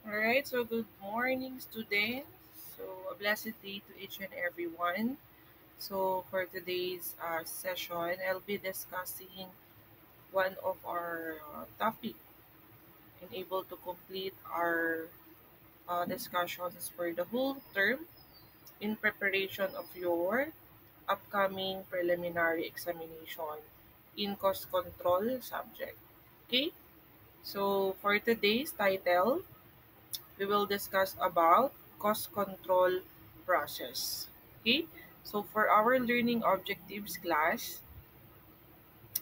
All right, so good morning, students. So, a blessed day to each and everyone. So, for today's session, I'll be discussing one of our topic and able to complete our discussions for the whole term in preparation of your upcoming preliminary examination in cost control subject. Okay, so for today's title, we will discuss about cost control process. Okay, so for our learning objectives class,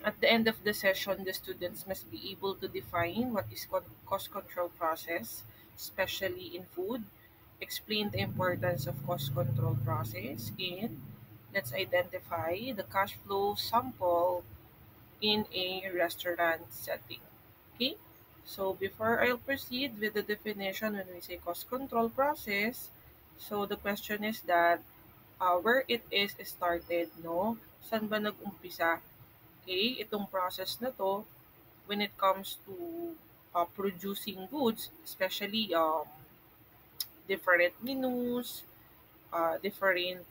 at the end of the session, the students must be able to define what is cost control process, especially in food, explain the importance of cost control process, and let's identify the cash flow sample in a restaurant setting. Okay, so before I'll proceed with the definition when we say cost control process, so the question is that where it is started, no? Saan ba nag-umpisa? Okay, itong process na to when it comes to producing goods, especially different menus, different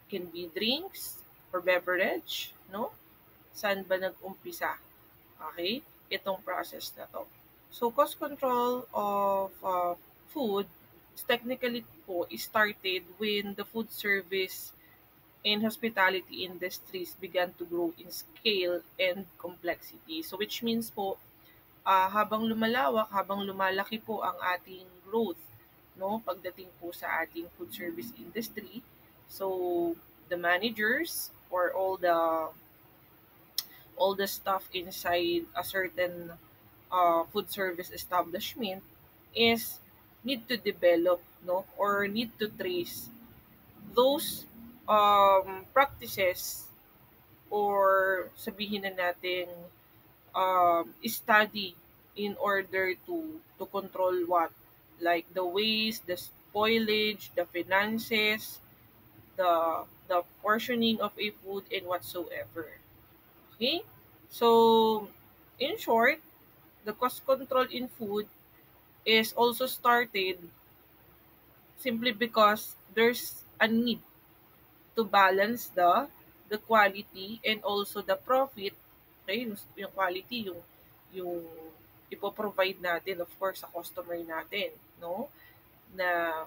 can be drinks or beverage, no? Saan ba nag-umpisa? Okay, itong process na to. So, cost control of food is technically po is started when the food service and hospitality industries began to grow in scale and complexity. So, which means po, habang lumalawak, habang lumalaki po ang ating growth, no, pagdating po sa ating food service industry, so the managers or all the stuff inside a certain food service establishment is need to develop, no, or need to trace those practices, or sabihin na natin study in order to control what, like the waste, the spoilage, the finances, the portioning of a food and whatsoever. Okay, so in short, the cost control in food is also started simply because there's a need to balance the quality and also the profit. Okay, yung quality, yung ipo-provide natin of course sa customer natin, no? Na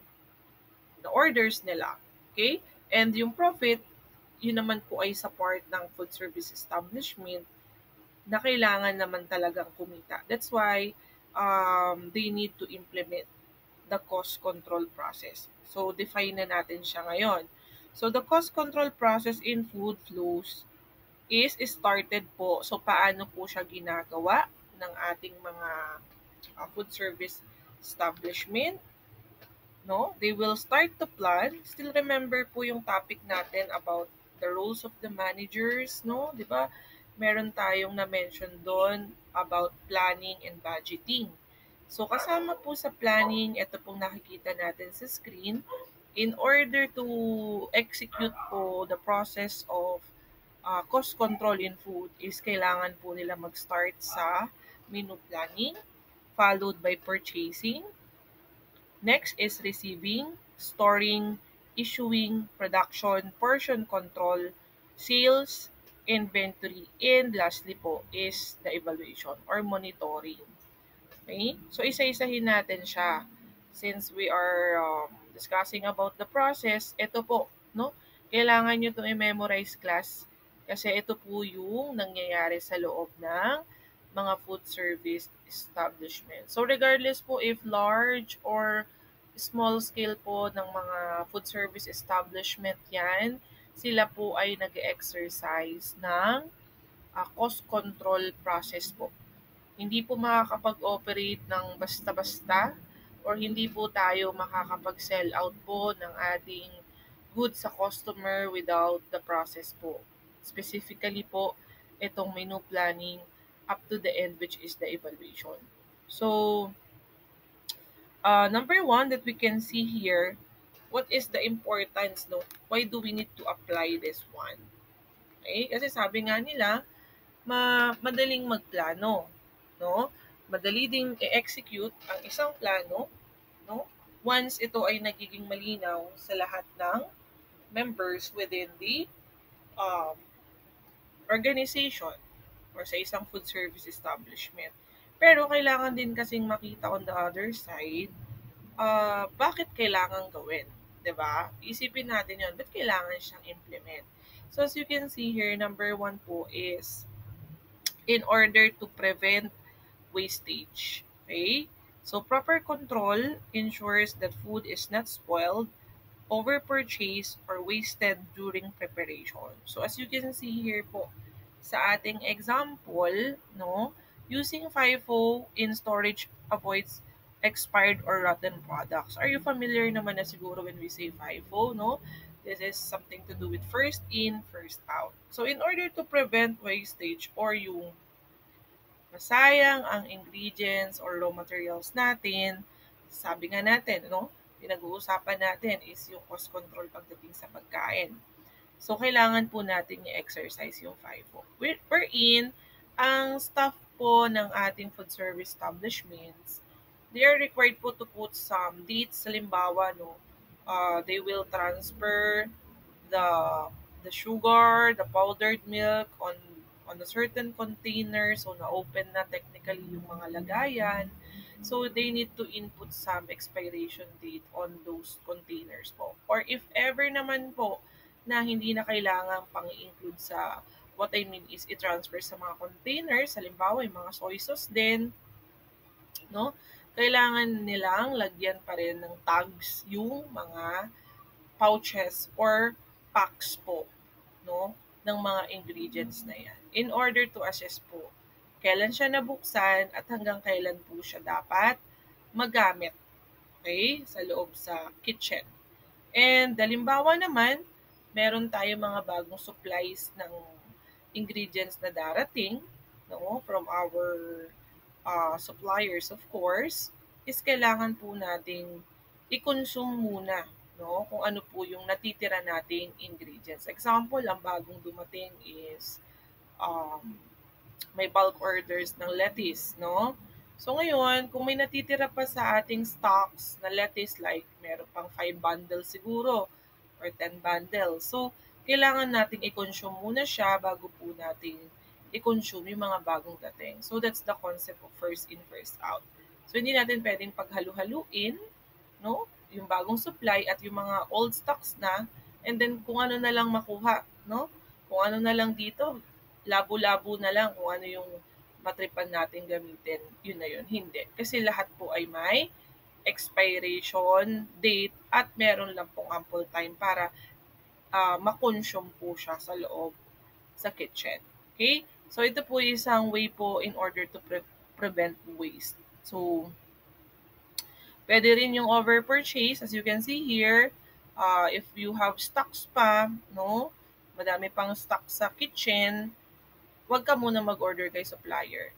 orders nila. Okay? And yung profit, yun naman po ay sa part ng food service establishment na kailangan naman talagang kumita. That's why they need to implement the cost control process. So, define na natin siya ngayon. So, the cost control process in food flows is started po. So, paano po siya ginagawa ng ating mga food service establishment? No? They will start to plan. Still remember po yung topic natin about the roles of the managers, no? 'Di ba? Meron tayong na-mention doon about planning and budgeting. So kasama po sa planning, ito pong nakikita natin sa screen, in order to execute po the process of cost control in food is kailangan po nila mag-start sa menu planning, followed by purchasing. Next is receiving, storing, issuing, production, portion control, sales, inventory, and lastly po is the evaluation or monitoring. Okay? So, isa-isahin natin siya. Since we are discussing about the process, ito po, no? Kailangan nyo itong i-memorize class kasi ito po yung nangyayari sa loob ng mga food service establishment. So, regardless po if large or small scale po ng mga food service establishment yan, sila po ay nag-exercise ng cost control process po. Hindi po makakapag-operate ng basta-basta or hindi po tayo makakapag-sell out po ng ating goods sa customer without the process po. Specifically po, itong menu planning up to the end, which is the evaluation. So, number one that we can see here, what is the importance, no? Why do we need to apply this one? Okay? Kasi sabi nga nila, madaling magplano, no? madali ding i-execute ang isang plano, no? Once ito ay nagiging malinaw sa lahat ng members within the um, organization or sa isang food service establishment. Pero kailangan din kasing makita on the other side, bakit kailangan gawin, 'di ba? Isipin natin 'yon, bakit kailangan siyang implement. So as you can see here, number one po is in order to prevent wastage. Okay? So proper control ensures that food is not spoiled, overpurchased, or wasted during preparation. So as you can see here po sa ating example, no, using FIFO in storage avoids expired or rotten products. Are you familiar naman na siguro when we say FIFO, no? This is something to do with first in, first out. So in order to prevent wastage or yung masayang ang ingredients or raw materials natin, sabi nga natin, no, pinag-uusapan natin is yung cost control pagdating sa pagkain. So, kailangan po natin i-exercise yung FIFO. Wherein, ang staff po ng ating food service establishments, they are required po to put some dates. Halimbawa, no, they will transfer the the sugar, the powdered milk on a certain container. So, na-open na technically yung mga lagayan. So, they need to input some expiration date on those containers po. Or if ever naman po na hindi na kailangan pang include sa what I mean is i-transfer sa mga containers, halimbawa yung mga soy sauce din, no? Kailangan nilang lagyan pa rin ng tags yung mga pouches or packs po, no, ng mga ingredients na yan. In order to assess po kailan siya nabuksan at hanggang kailan po siya dapat magamit, okay, sa loob sa kitchen. And halimbawa naman, meron tayo mga bagong supplies ng ingredients na darating, no, from our suppliers of course, is kailangan po nating i-consume muna, no, kung ano po yung natitira nating ingredients. Example, ang bagong dumating is um, may bulk orders ng lettuce, no? So ngayon, kung may natitira pa sa ating stocks na lettuce, like meron pang 5 bundles siguro or 10 bundles. So, kailangan nating i-consume muna siya bago po nating i-consume yung mga bagong dating. So, that's the concept of first in, first out. So, hindi natin pwedeng paghalu-haluin, no, yung bagong supply at yung mga old stocks na, and then kung ano na lang makuha, no? Kung ano na lang dito, labo-labo na lang kung ano yung matripan natin gamitin, yun na yun. Hindi. Kasi lahat po ay may expiration date at meron lang pong ample time para ma-consume po siya sa loob sa kitchen. Okay? So, ito po isang way po in order to prevent waste. So, pwede rin yung overpurchase. As you can see here, if you have stocks pa, no, madami pang stock sa kitchen, huwag ka muna mag-order kay supplier.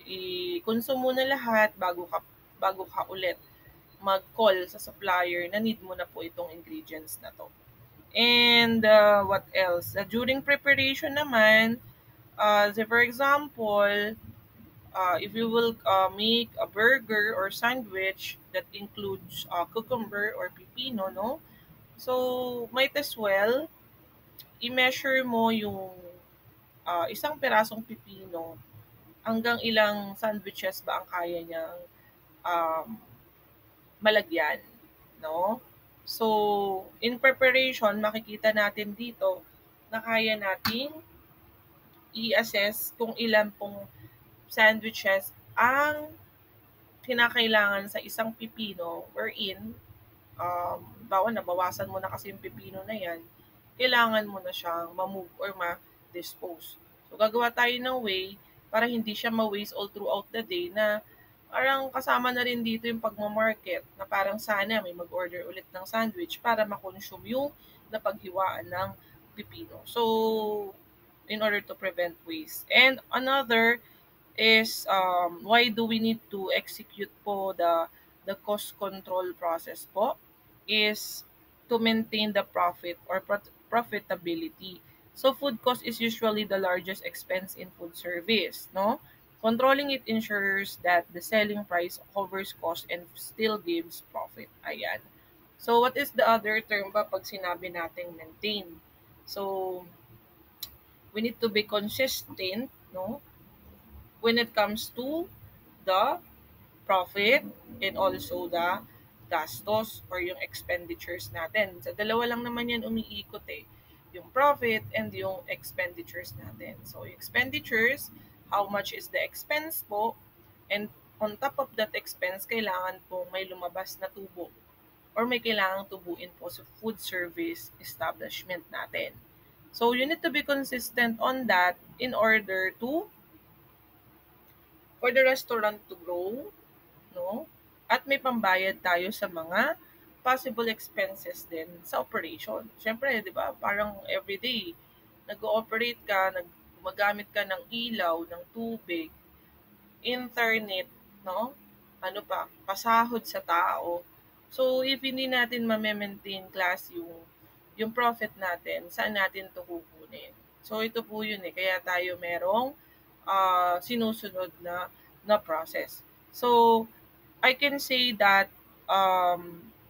I-consume muna lahat bago ka ulit mag-call sa supplier na need mo na po itong ingredients na to. And what else? During preparation naman, so for example, if you will make a burger or sandwich that includes cucumber or pipino, no? So, might as well, i-measure mo yung isang pirasong pipino hanggang ilang sandwiches ba ang kaya niyang um, malagyan, no? So, in preparation, makikita natin dito na kaya nating i-assess kung ilan pong sandwiches ang kinakailangan sa isang pipino wherein bawa nabawasan mo na kasi yung pipino na yan, kailangan mo na siyang ma-move or ma-dispose. So, gagawa tayo ng way para hindi siya ma-waste all throughout the day na parang kasama na rin dito yung pagmamarket na parang sana may mag-order ulit ng sandwich para ma-consume yung napaghiwaan ng pipino. So, in order to prevent waste. And another is why do we need to execute po the cost control process po is to maintain the profit or profitability. So food cost is usually the largest expense in food service, no? Controlling it ensures that the selling price covers cost and still gives profit. Ayan. So, what is the other term ba pag sinabi nating maintain? So, we need to be consistent, no? When it comes to the profit and also the gastos or yung expenditures natin. Sa dalawa lang naman yan umiikot eh. Yung profit and yung expenditures natin. So, yung expenditures, how much is the expense po, and on top of that expense, kailangan po may lumabas na tubo or may kailangang tubuin po sa food service establishment natin. So, you need to be consistent on that in order to for the restaurant to grow, no? At may pambayad tayo sa mga possible expenses din sa operation. Siyempre, 'di ba? Parang everyday nag-ooperate ka, gumagamit ka ng ilaw, ng tubig, internet, no? Ano pa, pasahod sa tao. So, if hindi natin ma-maintain class yung profit natin, saan natin to kukunin? So, ito po yun eh. Kaya tayo merong sinusunod na process. So, I can say that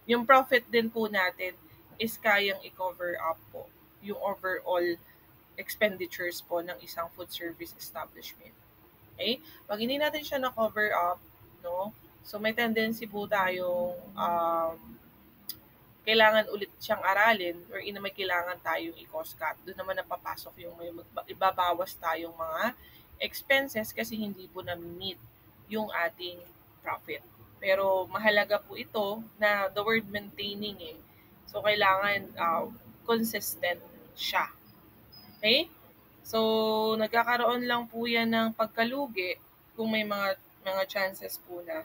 yung profit din po natin is kayang i-cover up po yung overall expenditures po ng isang food service establishment. Okay? Pag hindi natin siya na-cover up, no? So may tendency po tayong kailangan ulit siyang aralin or ina may kailangan tayong i-cost cut. Doon naman napapasok yung may ibabawas tayong mga expenses kasi hindi po na-meet yung ating profit. Pero mahalaga po ito na the word maintaining eh. So kailangan consistent siya. Okay? So nagkakaroon lang po yan ng pagkalugi kung may mga chances po na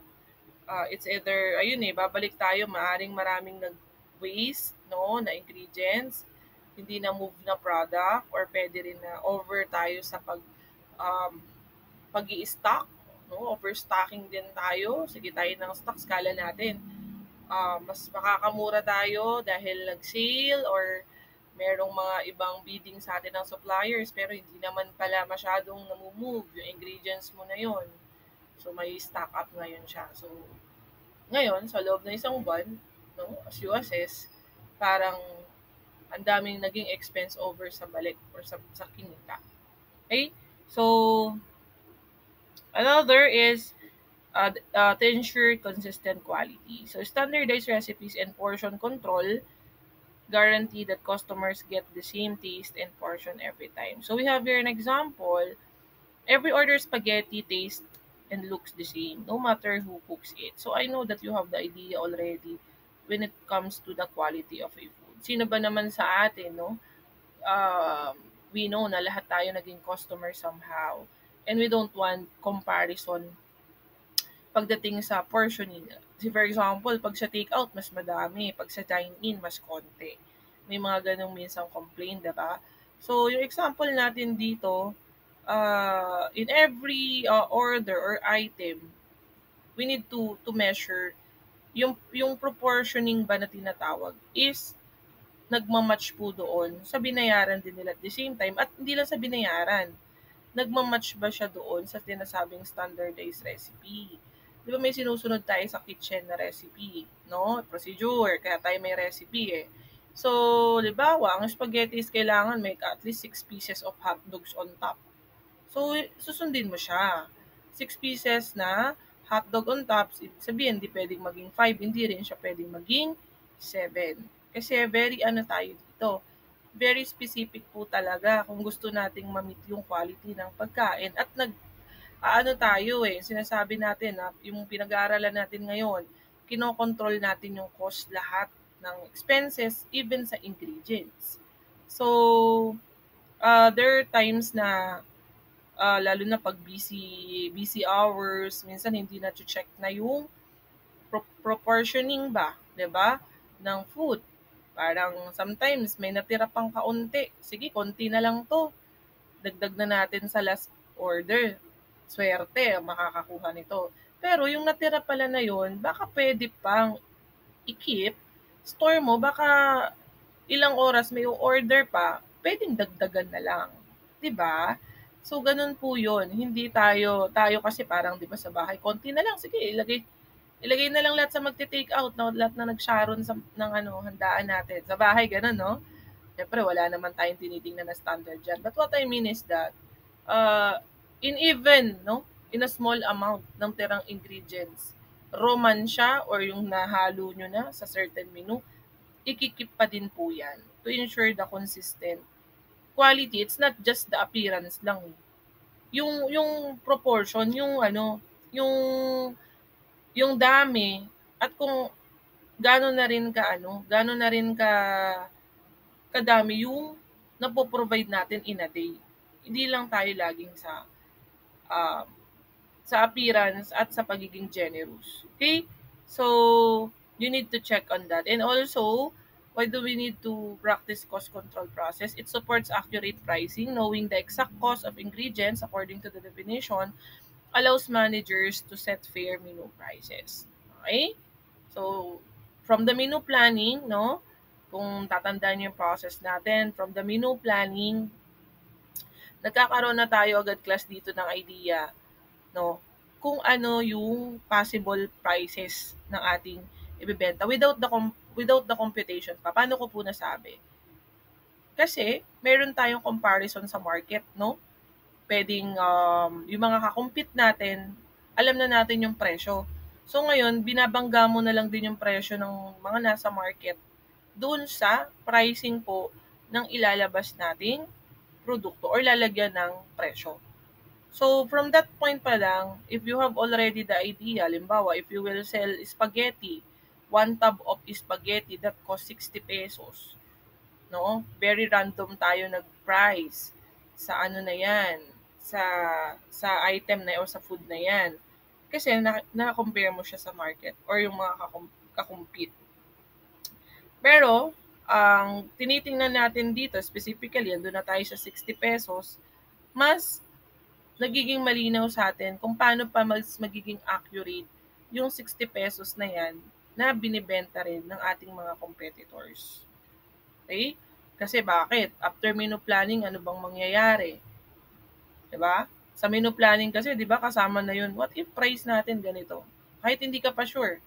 it's either, ayun eh, babalik tayo, maaring maraming nag-waste, no, na ingredients, hindi na move na product, or pwede rin na over tayo sa um, pag-i-stock, no, overstocking din tayo, sige tayo ng stock, skala natin, mas makakamura tayo dahil nag-sale or merong mga ibang bidding sa atin ng suppliers pero hindi naman pala masyadong namumove yung ingredients mo na yon. So, may stock up ngayon siya. So, ngayon, sa loob ng isang buwan, no, as you assess, parang ang daming naging expense over sa balik or sa kinita. Okay? So, another is to ensure consistent quality. So, standardized recipes and portion control guarantee that customers get the same taste and portion every time. So, we have here an example. Every order spaghetti tastes and looks the same, no matter who cooks it. So I know that you have the idea already when it comes to the quality of a food. Sino ba naman sa atin, no? We know na lahat tayo naging customer somehow. And we don't want comparison pagdating sa portioning. Si for example, pag sa take-out, mas madami. Pag sa dine-in, mas konti. May mga ganong minsang complaint, diba? So, yung example natin dito, in every order or item, we need to measure yung proportioning ba na tinatawag is nagmamatch po doon sa binayaran din nila at the same time at hindi lang sa binayaran, nagmamatch ba siya doon sa tinasabing standardized recipe. Di ba may sinusunod tayo sa kitchen na recipe, no? Procedure, kaya tayo may recipe eh. So, libawa, ang spaghetti is kailangan may at least 6 pieces of hot dogs on top. So, susundin mo siya. 6 pieces na hotdog on top, ibig sabihin, hindi pwedeng maging 5, hindi rin siya pwedeng maging 7. Kasi very ano tayo dito, very specific po talaga kung gusto nating ma-meet yung quality ng pagkain. At ano tayo eh, sinasabi natin na yung pinag-aaralan natin ngayon, kinokontrol natin yung cost lahat ng expenses, even sa ingredients. So, there are times na lalo na pag busy hours, minsan hindi na check na yung proportioning ba, 'di ba, ng food. Parang sometimes may natira pang kaunti. Sige, konti na lang 'to. Dagdag na natin sa last order. Swerte makakakuha nito. Pero yung natira pala na yon, baka pwede pang i-keep, store mo, baka ilang oras may order pa, pwedeng dagdagan na lang. 'Di ba? So, ganun po yun. Hindi tayo kasi parang, di ba sa bahay, konti na lang, sige, ilagay na lang lahat sa magte-take out, no? Lahat na nag-sharon ng handaan natin. Sa bahay, ganun, no? Siyempre, wala naman tayong tinitingnan na standard dyan. But what I mean is that, uh, in even, no? In a small amount ng tirang ingredients, raw man siya or yung nahalo nyo na sa certain menu, ikikip pa din po yan to ensure the consistent quality. It's not just the appearance lang. Yung proportion, yung dami at kung gaano na rin gaano na rin kadami yung napo-provide natin in a day. Hindi lang tayo laging uh, sa appearance at sa pagiging generous. Okay? So, you need to check on that. And also, why do we need to practice cost control process? It supports accurate pricing. Knowing the exact cost of ingredients according to the definition allows managers to set fair menu prices. Okay? So, from the menu planning, no? Kung tatandaan yung process natin, from the menu planning, nagkakaroon na tayo agad class dito ng idea, no? Kung ano yung possible prices ng ating ibebenta without the computation pa. Paano ko po nasabi? Kasi meron tayong comparison sa market, no? Pwedeng yung mga kakumpit natin, alam na natin yung presyo. So ngayon, binabangga mo na lang din yung presyo ng mga nasa market doon sa pricing po ng ilalabas nating produkto or lalagyan ng presyo. So from that point pa lang, if you have already the idea, halimbawa, if you will sell spaghetti, one tub of spaghetti that costs 60 pesos, no? Very random tayo nag-price sa na yan, sa item na o sa food na yan. Kasi na-compare mo siya sa market or yung mga kakumpit. Pero, ang tinitingnan natin dito, specifically, andun na tayo sa 60 pesos, mas nagiging malinaw sa atin kung paano pa magiging accurate yung 60 pesos na yan na binibenta rin ng ating mga competitors. Okay? Kasi bakit? After menu planning, ano bang mangyayari? 'Di ba? Sa menu planning kasi, 'di ba, kasama na 'yun. What if price natin ganito? Kahit hindi ka pa sure,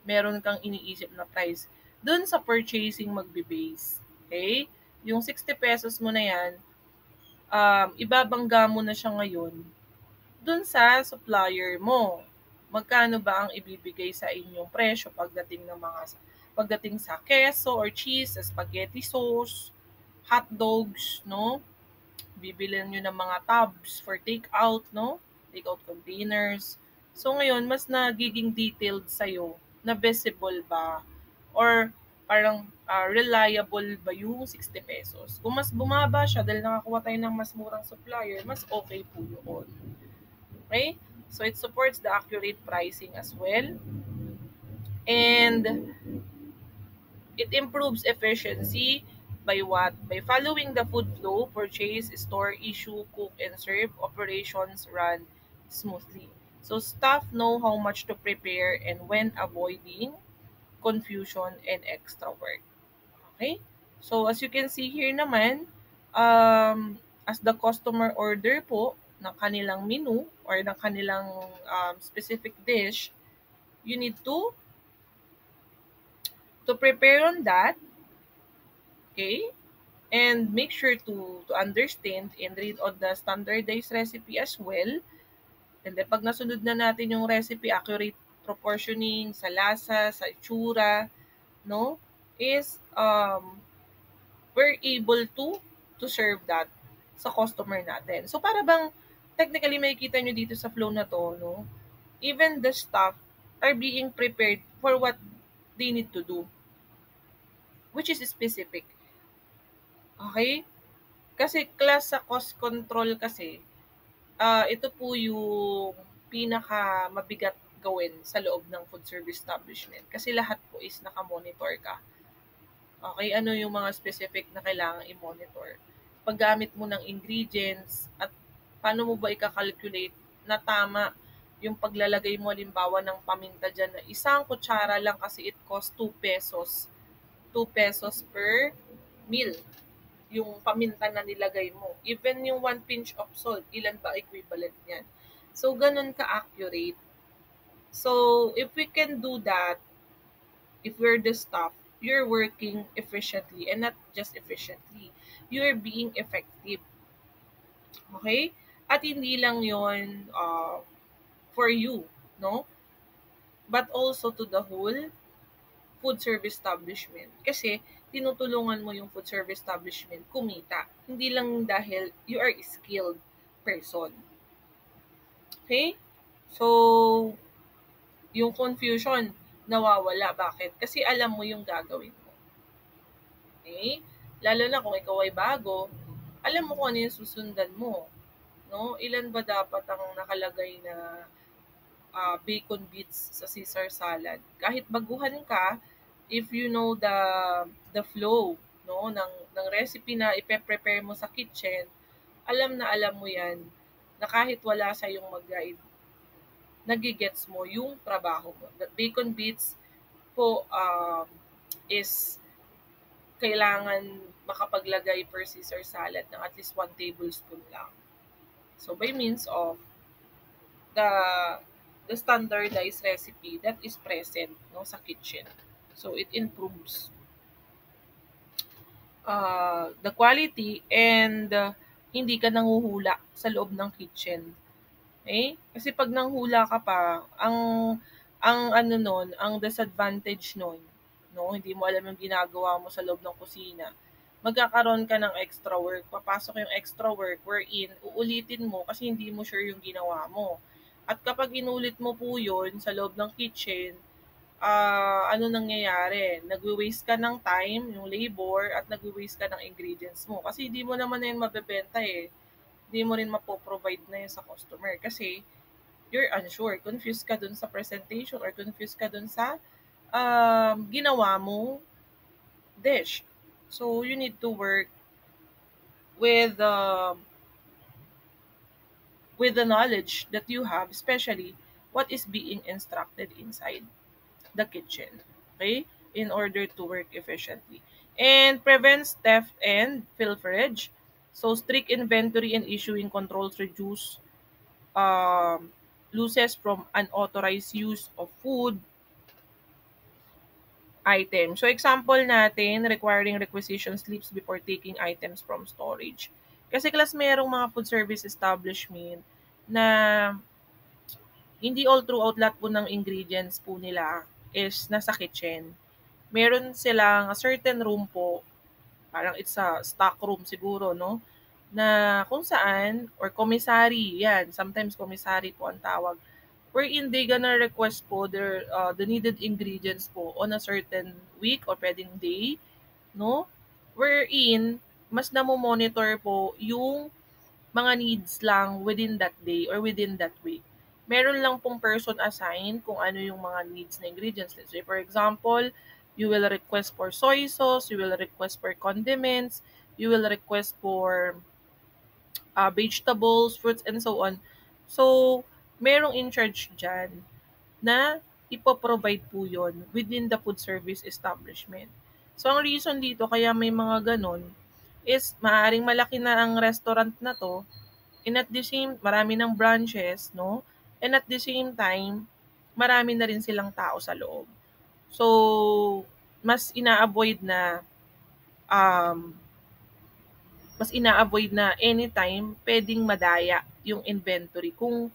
meron kang iniisip na price. Doon sa purchasing magbe-base. Okay? Yung 60 pesos mo na 'yan, ibabangga mo na siya ngayon doon sa supplier mo. Magkano ba ang ibibigay sa inyong presyo pagdating sa keso or cheese, sa spaghetti sauce, hot dogs, no? Bibilhan nyo ng mga tubs for take-out, no? Take-out containers. So ngayon, mas nagiging detailed sa'yo na visible ba or parang reliable ba yung 60 pesos. Kung mas bumaba siya dahil nakakuha tayo ng mas murang supplier, mas okay po yun. Okay? So it supports the accurate pricing as well. And it improves efficiency by what? By following the food flow, purchase, store, issue, cook, and serve, operations run smoothly. So staff know how much to prepare and when, avoiding confusion and extra work. Okay? So as you can see here naman, as the customer order po ng kanilang menu or ng kanilang specific dish, you need to prepare on that. Okay? And make sure to understand and read on the standardized recipe as well. And then pag nasunod na natin yung recipe, accurate proportioning sa lasa, sa itsura, no, is we're able to serve that sa customer natin. So para bang technically makikita nyo dito sa flow na to, no, even the staff are being prepared for what they need to do, which is specific. Okay? Kasi class sa cost control kasi, ito po yung pinaka mabigat gawin sa loob ng food service establishment. Kasi lahat po is nakamonitor ka. Okay, ano yung mga specific na kailangan i-monitor? Paggamit mo ng ingredients at paano mo ba i-calculate na tama yung paglalagay mo halimbawa ng paminta dyan na isang kutsara lang kasi it costs 2 pesos. 2 pesos per meal. yung paminta na nilagay mo. Even yung 1 pinch of salt, ilan ba equivalent niyan? So, ganun ka-accurate. So, if we can do that, if we're the staff, you're working efficiently, and not just efficiently, you're being effective. Okay? At hindi lang yon for you, no? But also to the whole food service establishment. Kasi tinutulungan mo yung food service establishment kumita. Hindi lang dahil you are a skilled person. Okay? So, yung confusion nawawala. Bakit? Kasi alam mo yung gagawin mo. Okay? Lalo na kung ikaw ay bago, alam mo kung ano yung susundan mo. No? Ilan ba dapat ang nakalagay na bacon bits sa Caesar salad? Kahit baguhan ka, if you know the flow, no, ng recipe na ipe-prepare mo sa kitchen, alam na alam mo 'yan na kahit wala sa yung mag-guide, nagigets mo yung trabaho mo. The bacon bits po is kailangan makapaglagay per Caesar salad ng at least 1 tablespoon lang. So by means of the the standardized recipe that is present, no, sa kitchen. So it improves the quality, and hindi ka nanguhula sa loob ng kitchen. Okay? Kasi pag nanghula ka pa, ang ano nun, ang disadvantage nun, no, hindi mo alam yung ginagawa mo sa loob ng kusina. Magkakaroon ka ng extra work. Papasok yung extra work wherein uulitin mo kasi hindi mo sure yung ginawa mo. At kapag inulit mo po yun sa loob ng kitchen, ano nangyayari, nagwe-waste ka ng time, yung labor, at nagwe-waste ka ng ingredients mo. Kasi hindi mo naman na yun mabebenta eh. Hindi mo rin mapo-provide na yun sa customer kasi you're unsure. Confused ka dun sa presentation or confused ka dun sa ginawa mo dish. So, you need to work with with the knowledge that you have, especially what is being instructed inside the kitchen, okay, in order to work efficiently. And prevents theft and pilferage. So strict inventory and issuing controls reduce losses from unauthorized use of food items. So example natin, requiring requisition slips before taking items from storage. Kasi class merong mga food service establishment na hindi all throughout lahat po ng ingredients po nila is nasa kitchen. Meron silang a certain room po, parang it's a stock room siguro, no? Na kung saan, or commissary, yan, sometimes commissary po ang tawag, wherein they gonna request po the needed ingredients po on a certain week or pwedeng day, no? Wherein, mas namo-monitor po yung mga needs lang within that day or within that week. Meron lang pong person assigned kung ano yung mga needs na ingredients. Let's say, for example, you will request for soy sauce, you will request for condiments, you will request for vegetables, fruits, and so on. So, merong in charge dyan na ipoprovide po yun within the food service establishment. So, ang reason dito kaya may mga ganon is maaaring malaki na ang restaurant na to, and at the same, marami ng branches, no? And at the same time, marami na rin silang tao sa loob. So, mas ina-avoid na um, anytime pwedeng madaya yung inventory kung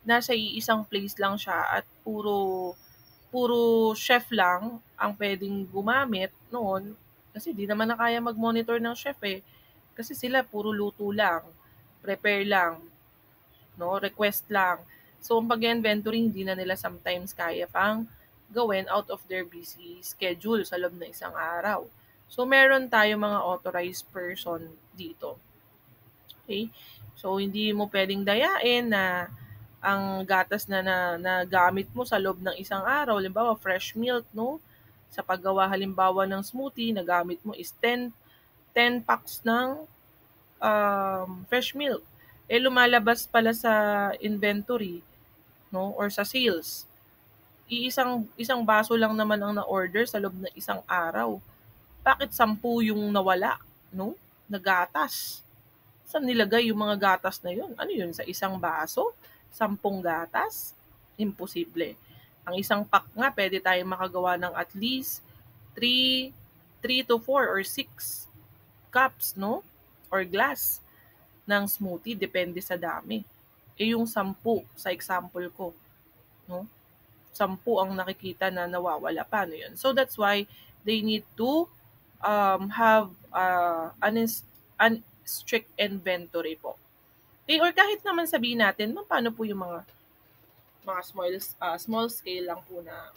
nasa iisang place lang siya at puro puro chef lang ang pwedeng gumamit noon, kasi di naman na kaya mag-monitor ng chef eh. Kasi sila puro luto lang, prepare lang, no? Request lang. So, ang pag-inventory, hindi na nila sometimes kaya pang gawin out of their busy schedule sa loob ng isang araw. So, meron tayo mga authorized person dito. Okay? So, hindi mo pwedeng dayain na ang gatas na gamit mo sa loob ng isang araw, halimbawa fresh milk, no? Sa paggawa halimbawa ng smoothie, na gamit mo is 10 packs ng fresh milk. Eh lumalabas pala sa inventory, no, or sa sales, iisang isang baso lang naman ang na-order sa loob ng isang araw. Bakit 10 yung nawala, no? na gatas. Saan nilagay yung mga gatas na yun? Ano yun, sa isang baso? 10 gatas? Imposible. Ang isang pack nga, pwede tayong makagawa ng at least 3, 3 to 4 or 6 cups, no? Or glass ng smoothie, depende sa dami. Yung 10, sa example ko, no? 10 ang nakikita na nawawala. Paano yun? So that's why they need to have an strict inventory po. Okay, or kahit naman sabihin natin, paano po yung mga small scale lang po na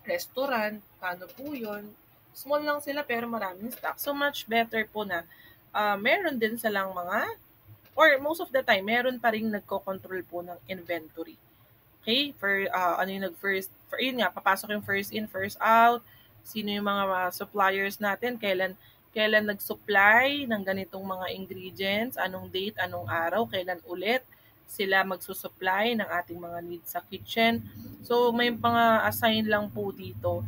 restaurant, paano po yun? Small lang sila pero maraming stock. So much better po na meron din silang mga, or most of the time, meron pa rin nagko-control po ng inventory. Okay? Ano yung for yun nga, papasok yung first in, first out, sino yung mga suppliers natin, kailan nag-supply ng ganitong mga ingredients, anong date, anong araw, kailan ulit sila magsusupply ng ating mga needs sa kitchen. So, may mga assign lang po dito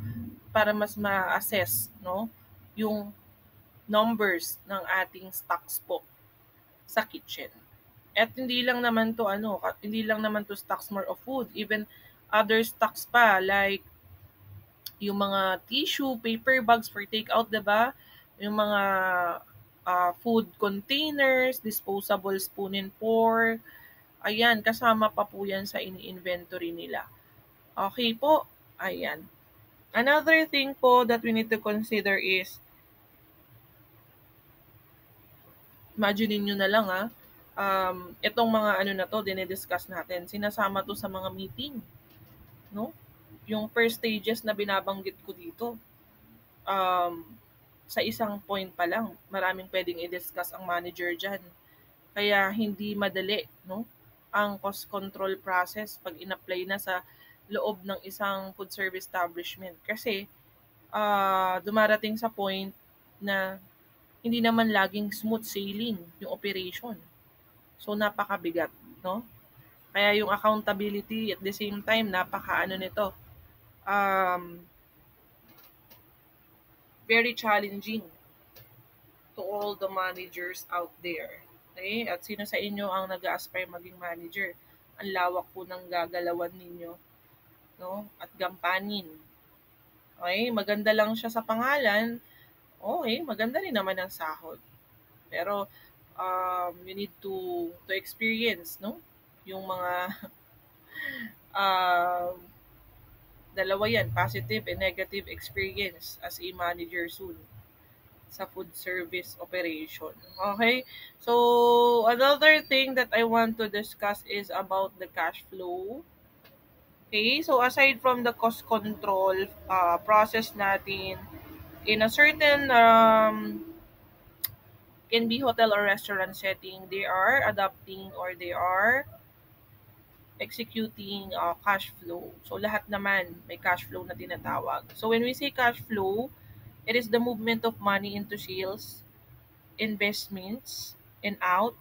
para mas ma-assess, no, yung numbers ng ating stocks po sa kitchen. At hindi lang naman to stocks more of food, even other stocks pa like yung mga tissue, paper bags for take-out, 'di ba? Yung mga food containers, disposable spoon and fork. Ayan, kasama pa po 'yan sa ini-inventory nila. Okay po. Ayan. Another thing po that we need to consider is, imagine niyo na lang itong mga na to, dinidiscuss natin, sinasama to sa mga meeting, no? Yung first stages na binabanggit ko dito, um, sa isang point pa lang, maraming pwedeng i-discuss ang manager dyan. Kaya hindi madali, no, ang cost control process pag in-apply na sa loob ng isang food service establishment. Kasi dumarating sa point na hindi naman laging smooth sailing yung operation. So napakabigat, no? Kaya yung accountability at the same time napaka nito, um, very challenging to all the managers out there. Okay? At sino sa inyo ang nag-aspire maging manager? Ang lawak po ng gagalawan ninyo, no? At gampanin. Okay? Maganda lang siya sa pangalan. Okay, maganda rin naman ang sahod. Pero you need to experience, no? Yung mga um, dalawa yan, positive and negative experience as a manager soon sa food service operation. Okay? So, another thing that I want to discuss is about the cash flow. Okay? So, aside from the cost control process natin, in a certain can be hotel or restaurant setting, they are adopting or they are executing cash flow. So, lahat naman may cash flow na tinatawag. So, when we say cash flow, it is the movement of money into sales, investments, and out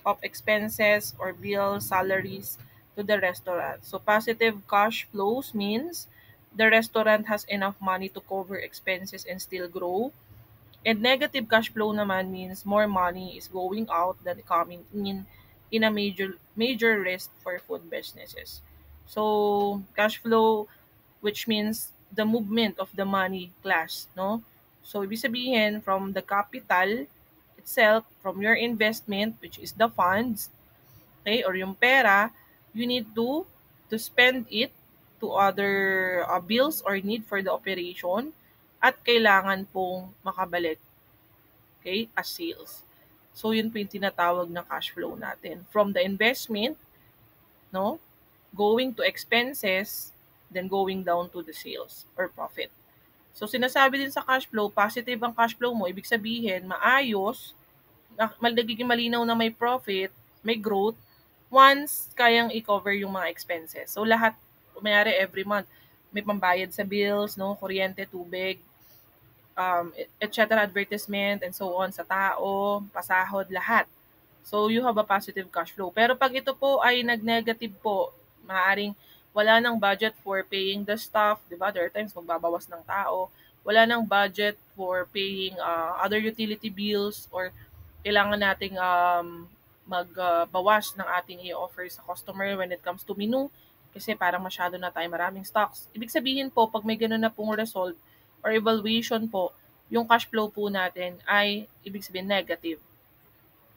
of expenses or bills, salaries to the restaurant. So, positive cash flows means the restaurant has enough money to cover expenses and still grow. And negative cash flow naman means more money is going out than coming in a major risk for food businesses. So, cash flow, which means the movement of the money class, no? So, ibig sabihin, from the capital itself, from your investment, which is the funds, okay, or yung pera, you need to spend it to other bills or need for the operation at kailangan pong makabalik, okay, as sales. So, yun po yung tinatawag na cash flow natin. From the investment, no, going to expenses, then going down to the sales or profit. So, sinasabi din sa cash flow, positive ang cash flow mo, ibig sabihin, maayos, magiging malinaw na may profit, may growth, once kayang i-cover yung mga expenses. So, lahat, kumayari every month, may pambayad sa bills, no, kuryente, tubig, etc., advertisement, and so on, sa tao, pasahod, lahat. So, you have a positive cash flow. Pero pag ito po ay nag-negative po, maaaring wala ng budget for paying the staff, di ba? There are times magbabawas ng tao, wala nang budget for paying other utility bills, or kailangan nating magbawas ng ating i-offer sa customer when it comes to menu kasi parang masyado na tayo maraming stocks. Ibig sabihin po, pag may gano'n na pong result or evaluation po, yung cash flow po natin ay ibig sabihin negative.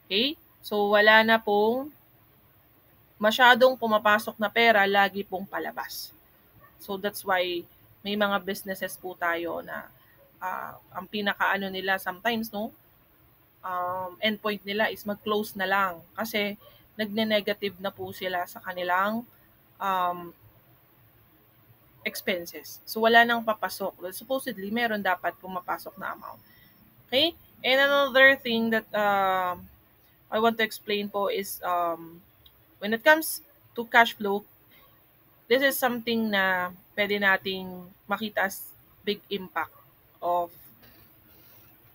Okay? So, wala na pong masyadong pumapasok na pera, lagi pong palabas. So, that's why may mga businesses po tayo na ang pinakaano nila sometimes, no, endpoint nila is mag-close na lang kasi nagne-negative na po sila sa kanilang um, expenses. So, wala nang papasok. Well, supposedly, meron dapat pumapasok na amount. Okay? And another thing that I want to explain po is when it comes to cash flow, this is something na pwede nating makita as big impact of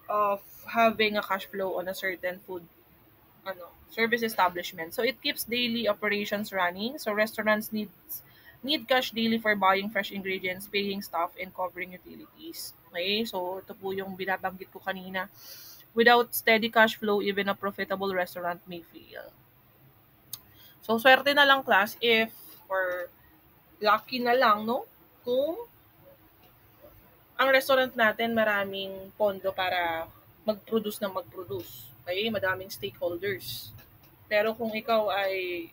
of having a cash flow on a certain food service establishment. So it keeps daily operations running. So restaurants need cash daily for buying fresh ingredients, paying staff, and covering utilities. Okay? So ito po yung binabanggit ko kanina. Without steady cash flow, even a profitable restaurant may fail. So swerte na lang class if or lucky na lang, no? Kung ang restaurant natin maraming pondo para mag-produce ng mag-produce. Okay? Madaming stakeholders. Pero kung ikaw ay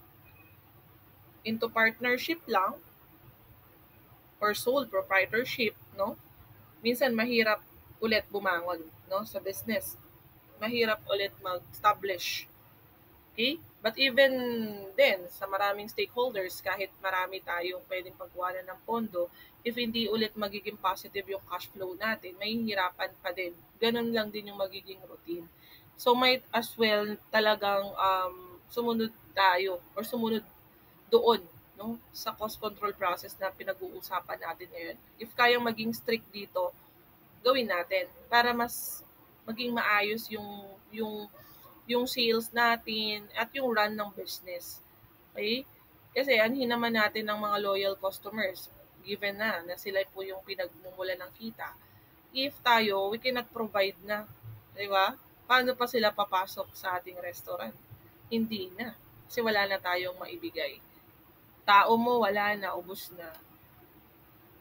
into partnership lang or sole proprietorship, no? Minsan mahirap ulit bumangon, no, sa business. Mahirap ulit mag-establish. Okay? But even then, sa maraming stakeholders, kahit marami tayong pwedeng pagkuhanan ng pondo, if hindi ulit magiging positive yung cash flow natin, may hirapan pa din. Ganun lang din yung magiging routine. So, might as well talagang sumunod tayo or sumunod doon, no, sa cost control process na pinag-uusapan natin ngayon. If kayang maging strict dito, gawin natin para mas maging maayos yung sales natin at yung run ng business. Okay? Kasi anhin naman natin ng mga loyal customers given na sila po yung pinagmumula ng kita. If tayo, we cannot provide na. Di ba? Paano pa sila papasok sa ating restaurant? Hindi na. Kasi wala na tayong maibigay. Tao mo, wala na, ubos na.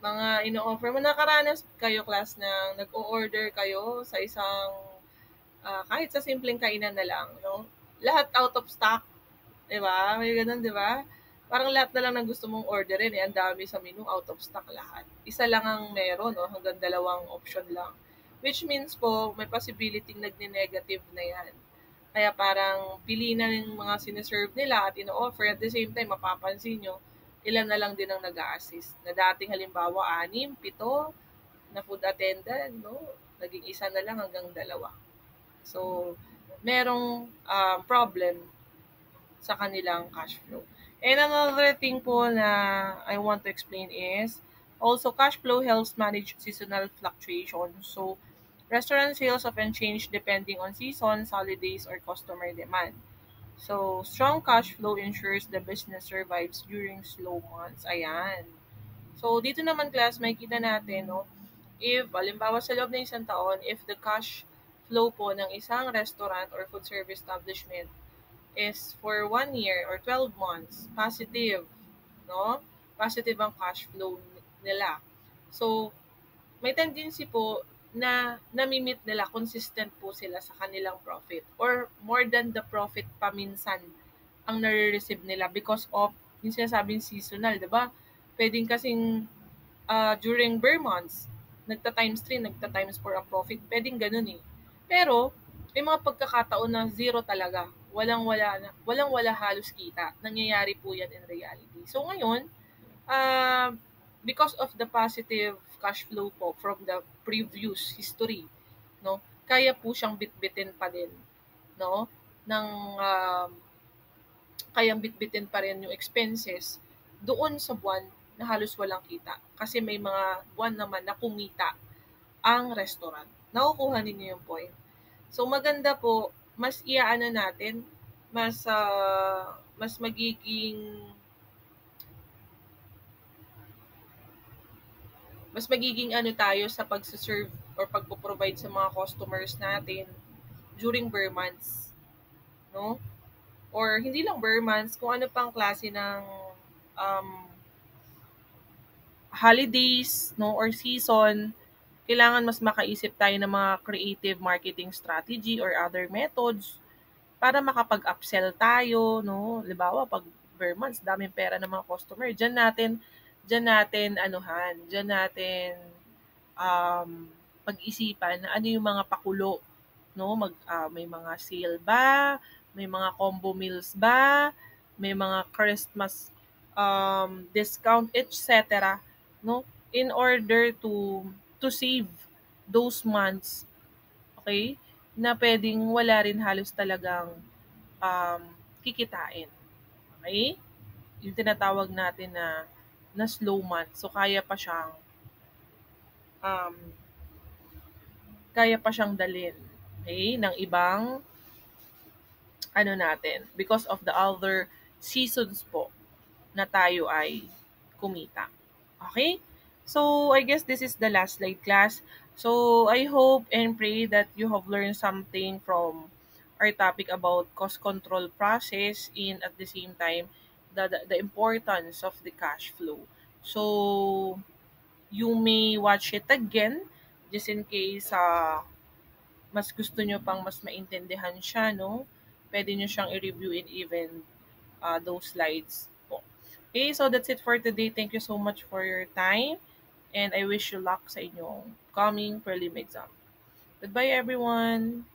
Mga ino-offer mo, nakaranas kayo class na nag-o-order kayo sa isang kahit sa simpleng kainan na lang, no? Lahat out of stock, 'di ba? May ganun, 'di ba? Parang lahat na lang ng gusto mong orderin, ang dami sa menu, out of stock lahat. Isa lang ang meron, no? Hanggang dalawang option lang. Which means po, may possibility nagne-negative na yan. Kaya parang pili na yung mga sineserve nila at ino-offer. At the same time, mapapansin nyo, ilan na lang din ang nag-a-assist. Na dating halimbawa, 6, 7 na food attendant, no? Naging isa na lang hanggang 2. So, merong problem sa kanilang cash flow. And another thing po na I want to explain is, also cash flow helps manage seasonal fluctuations. So, restaurant sales often change depending on seasons, holidays, or customer demand. So, strong cash flow ensures the business survives during slow months. Ayan. So, dito naman class, makikita natin, no, if, halimbawa sa loob ng isang taon, if the cash flow po ng isang restaurant or food service establishment is for 1 year or 12 months, positive, no? Positive ang cash flow nila. So, may tendency po na nami-meet nila, consistent po sila sa kanilang profit or more than the profit pa minsan ang nare-receive nila because of yung sinasabing seasonal, 'di ba? Pwedeng kasing during bear months, nagta-times 3, nagta-times 4 ang profit. Pwedeng ganun eh. Pero, may mga pagkakataon na zero talaga. Walang-wala halos kita. Nangyayari po yan in reality. So ngayon, because of the positive cash flow po from the previous history, no, kaya po siyang bitbitin pa din, no, ng kayang bitbitin pa rin yung expenses doon sa buwan na halos walang kita. Kasi may mga buwan naman na kumita ang restaurant. Nakukuha ninyo yung point. So maganda po, mas iaano natin, mas magiging mas magiging ano tayo sa pagse-serve or pagpo-provide sa mga customers natin during bare months, no? Or hindi lang bare months, kung ano pang klase ng um, holidays, no, or season, kailangan mas makaisip tayo ng mga creative marketing strategy or other methods para makapag-upsell tayo, no? Halimbawa, pag per months, daming pera ng mga customer, diyan natin anuhan, diyan natin pag-isipan na ano yung mga pakulo, no? May mga sale ba? May mga combo meals ba? May mga Christmas discount, etc. No? In order to save those months, okay? Na pwedeng wala rin halos talagang um, kikitain. Okay? Yung tinatawag natin na slow month. So um, kaya pa siyang dalin, okay, ng ibang ano natin because of the other seasons po na tayo ay kumita. Okay? So, I guess this is the last slide, class. So, I hope and pray that you have learned something from our topic about cost control process and at the same time, the importance of the cash flow. So, you may watch it again just in case mas gusto nyo pang mas maintindihan siya, no? Pwede nyo siyang i-review and even those slides po. Okay, so that's it for today. Thank you so much for your time and I wish you luck sa inyong coming prelim exam. Goodbye everyone!